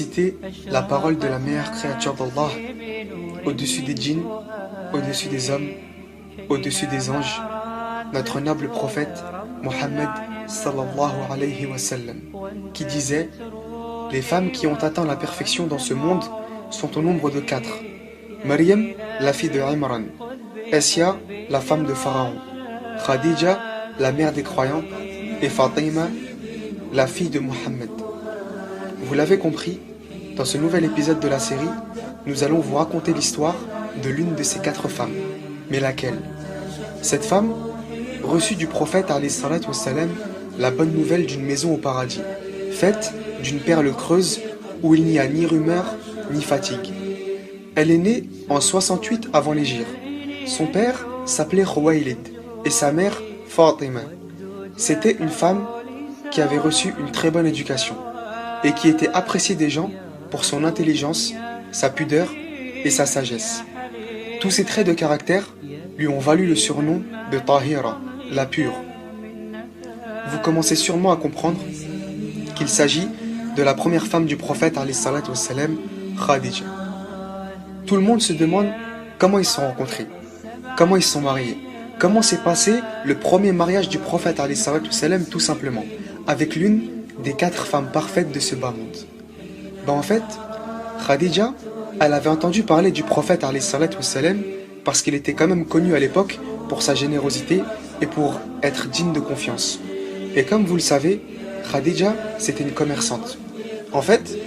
Citer la parole de la meilleure créature d'Allah, au-dessus des djinns, au-dessus des hommes, au-dessus des anges, notre noble prophète Mohammed sallallahu alayhi wa sallam, qui disait: les femmes qui ont atteint la perfection dans ce monde sont au nombre de 4. Maryam, la fille de Imran, Assia, la femme de Pharaon, Khadija, la mère des croyants, et Fatima, la fille de Mohammed. Vous l'avez compris, dans ce nouvel épisode de la série, nous allons vous raconter l'histoire de l'une de ces 4 femmes. Mais laquelle? Cette femme reçut du prophète alayhi salatu wassalam la bonne nouvelle d'une maison au paradis, faite d'une perle creuse où il n'y a ni rumeur ni fatigue. Elle est née en 68 avant l'hégire. Son père s'appelait Khuwaylid et sa mère Fatima. C'était une femme qui avait reçu une très bonne éducation et qui était appréciée des gens pour son intelligence, sa pudeur et sa sagesse. Tous ces traits de caractère lui ont valu le surnom de Tahira, la pure. Vous commencez sûrement à comprendre qu'il s'agit de la première femme du prophète alayhi salatu wassalam, Khadija. Tout le monde se demande comment ils se sont rencontrés, comment ils se sont mariés, comment s'est passé le premier mariage du prophète alayhi salatu wassalam, tout simplement, avec l'une des 4 femmes parfaites de ce bas monde. En fait, Khadija, elle avait entendu parler du prophète alayhi salatu wassalam parce qu'il était quand même connu à l'époque pour sa générosité et pour être digne de confiance. Et comme vous le savez, Khadija, c'était une commerçante. En fait,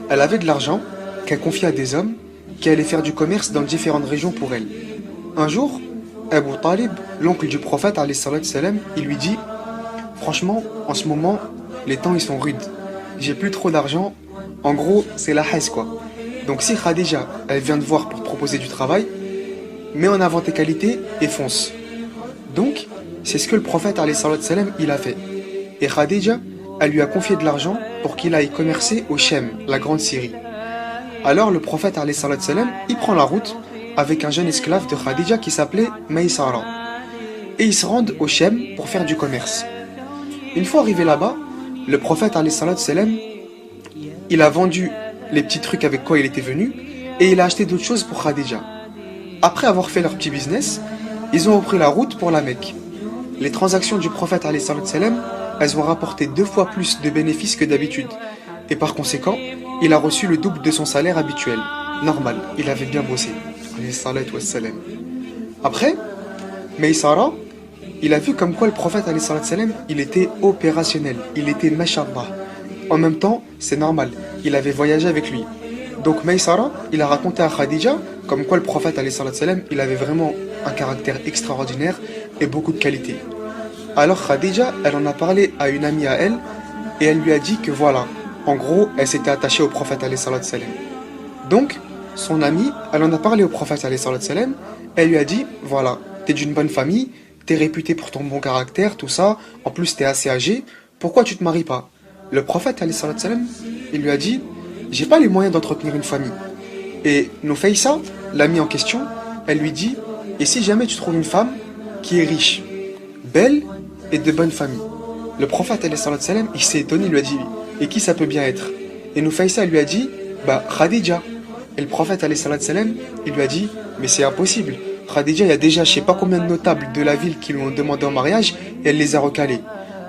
elle avait de l'argent qu'elle confiait à des hommes qui allaient faire du commerce dans différentes régions pour elle. Un jour, Abu Talib, l'oncle du prophète alayhi salatu wassalam, il lui dit: franchement, en ce moment, les temps ils sont rudes. J'ai plus trop d'argent. En gros, c'est la haisse quoi. Donc si Khadija, elle vient te voir pour te proposer du travail, mets en avant tes qualités et fonce. Donc, c'est ce que le prophète alayhi salatu wassalam, il a fait. Et Khadija, elle lui a confié de l'argent pour qu'il aille commercer au Shem, la grande Syrie. Alors le prophète alayhi salatu wassalam, il prend la route avec un jeune esclave de Khadija qui s'appelait Maïsara. Et ils se rendent au Shem pour faire du commerce. Une fois arrivé là-bas, le prophète alayhi salatu wassalam, il a vendu les petits trucs avec quoi il était venu et il a acheté d'autres choses pour Khadija. Après avoir fait leur petit business, ils ont repris la route pour la Mecque. Les transactions du prophète alayhi salatu wassalam, elles ont rapporté 2 fois plus de bénéfices que d'habitude. Et par conséquent, il a reçu le double de son salaire habituel. Normal, il avait bien bossé. Alayhi salatu wassalam. Après, Maïsara, il a vu comme quoi le prophète alayhi salatu wassalam, il était opérationnel, il était mashallah. En même temps, c'est normal, il avait voyagé avec lui. Donc Maïsara, il a raconté à Khadija comme quoi le prophète alayhi salatu wassalam, il avait vraiment un caractère extraordinaire et beaucoup de qualités. Alors Khadija, elle en a parlé à une amie à elle et elle lui a dit que voilà, en gros, elle s'était attachée au prophète alayhi salatu wassalam. Donc, son amie, elle en a parlé au prophète alayhi salatu wassalam, elle lui a dit voilà, t'es d'une bonne famille, t'es réputé pour ton bon caractère, tout ça, en plus t'es assez âgé, pourquoi tu te maries pas? Le prophète alayhi salatu wassalam, il lui a dit j'ai pas les moyens d'entretenir une famille. Et Nufaysa, l'amie en question, elle lui dit et si jamais tu trouves une femme qui est riche, belle et de bonne famille? Le prophète alayhi salatu wassalam, il s'est étonné, il lui a dit et qui ça peut bien être? Et Nufaysa lui a dit Khadija. Et le prophète alayhi salatu wassalam, il lui a dit mais c'est impossible. Khadija, il y a déjà je sais pas combien de notables de la ville qui lui ont demandé en mariage et elle les a recalés.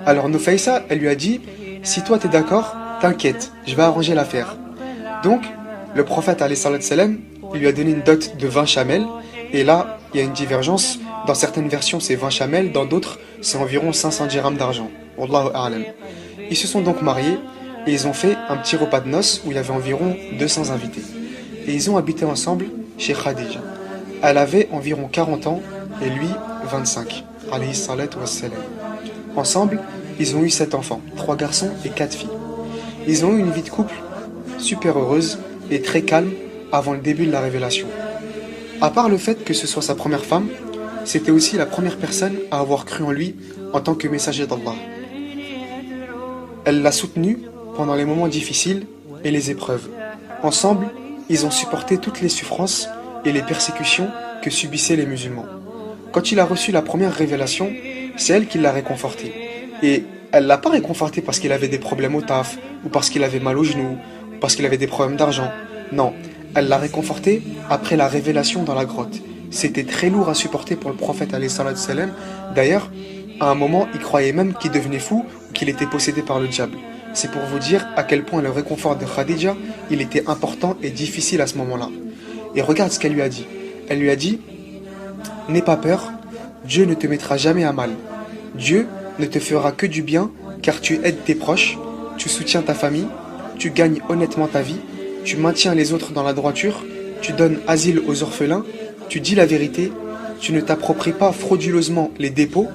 Alors Nufaysa, elle lui a dit si toi t'es d'accord, t'inquiète, je vais arranger l'affaire. Donc, le prophète alayhi salatu wassalam, il lui a donné une dot de 20 chamels. Et là, il y a une divergence. Dans certaines versions, c'est 20 chamels. Dans d'autres, c'est environ 500 dirhams d'argent. Wallahu a'lam. Ils se sont donc mariés et ils ont fait un petit repas de noces où il y avait environ 200 invités. Et ils ont habité ensemble chez Khadija. Elle avait environ 40 ans et lui 25. Alayhi salatu wassalam. Ensemble, ils ont eu 7 enfants, 3 garçons et 4 filles. Ils ont eu une vie de couple super heureuse et très calme avant le début de la révélation. À part le fait que ce soit sa première femme, c'était aussi la première personne à avoir cru en lui en tant que messager d'Allah. Elle l'a soutenu pendant les moments difficiles et les épreuves. Ensemble, ils ont supporté toutes les souffrances et les persécutions que subissaient les musulmans. Quand il a reçu la première révélation, c'est elle qui l'a réconforté. Et elle l'a pas réconforté parce qu'il avait des problèmes au taf, ou parce qu'il avait mal au genou, parce qu'il avait des problèmes d'argent. Non, elle l'a réconforté après la révélation dans la grotte. C'était très lourd à supporter pour le prophète alayhi salatu wassalam. D'ailleurs, à un moment, il croyait même qu'il devenait fou ou qu'il était possédé par le diable. C'est pour vous dire à quel point le réconfort de Khadija, il était important et difficile à ce moment-là. Et regarde ce qu'elle lui a dit. Elle lui a dit, n'aie pas peur, Dieu ne te mettra jamais à mal. Dieu ne te fera que du bien car tu aides tes proches, tu soutiens ta famille, tu gagnes honnêtement ta vie, tu maintiens les autres dans la droiture, tu donnes asile aux orphelins, tu dis la vérité, tu ne t'appropries pas frauduleusement les dépôts,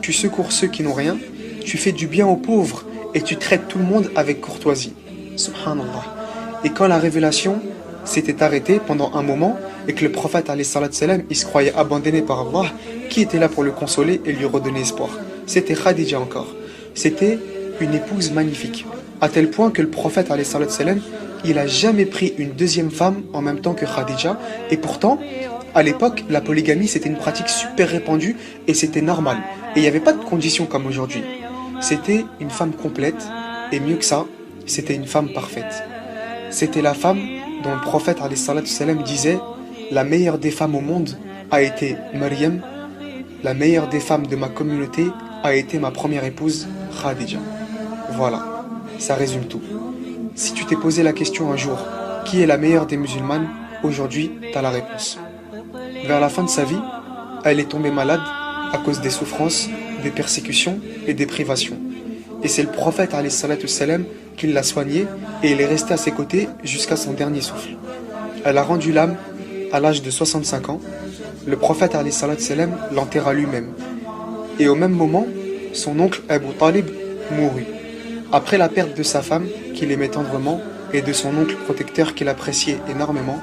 tu secours ceux qui n'ont rien, tu fais du bien aux pauvres et tu traites tout le monde avec courtoisie. Subhanallah. Et quand la révélation s'était arrêtée pendant un moment et que le prophète alayhi salatu wassalam, il se croyait abandonné par Allah, qui était là pour le consoler et lui redonner espoir? C'était Khadija encore. C'était une épouse magnifique, à tel point que le prophète alayhi salatu wassalam, il a jamais pris une deuxième femme en même temps que Khadija, et pourtant, à l'époque, la polygamie c'était une pratique super répandue et c'était normal. Et il n'y avait pas de conditions comme aujourd'hui. C'était une femme complète, et mieux que ça, c'était une femme parfaite. C'était la femme dont le prophète alayhi salatu wassalam disait: la meilleure des femmes au monde a été Maryam, la meilleure des femmes de ma communauté a été ma première épouse, Khadija. Voilà, ça résume tout. Si tu t'es posé la question un jour, qui est la meilleure des musulmanes, aujourd'hui, tu as la réponse. Vers la fin de sa vie, elle est tombée malade à cause des souffrances, des persécutions et des privations. Et c'est le prophète alayhi salatu wassalam qui l'a soignée et il est resté à ses côtés jusqu'à son dernier souffle. Elle a rendu l'âme à l'âge de 65 ans. Le prophète alayhi salatu wassalam l'enterra lui-même. Et au même moment, son oncle Abu Talib mourut. Après la perte de sa femme, qu'il aimait tendrement, et de son oncle protecteur qu'il appréciait énormément,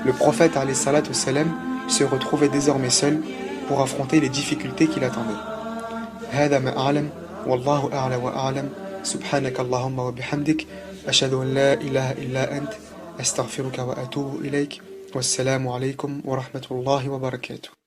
le prophète alayhi salatu wassalam se retrouvait désormais seul pour affronter les difficultés qui l'attendaient. هذا ما أعلم والله أعلى وأعلم سبحانك اللهم وبحمدك أشهد أن لا إله إلا أنت أستغفرك وأتوب إليك والسلام عليكم ورحمة الله وبركاته.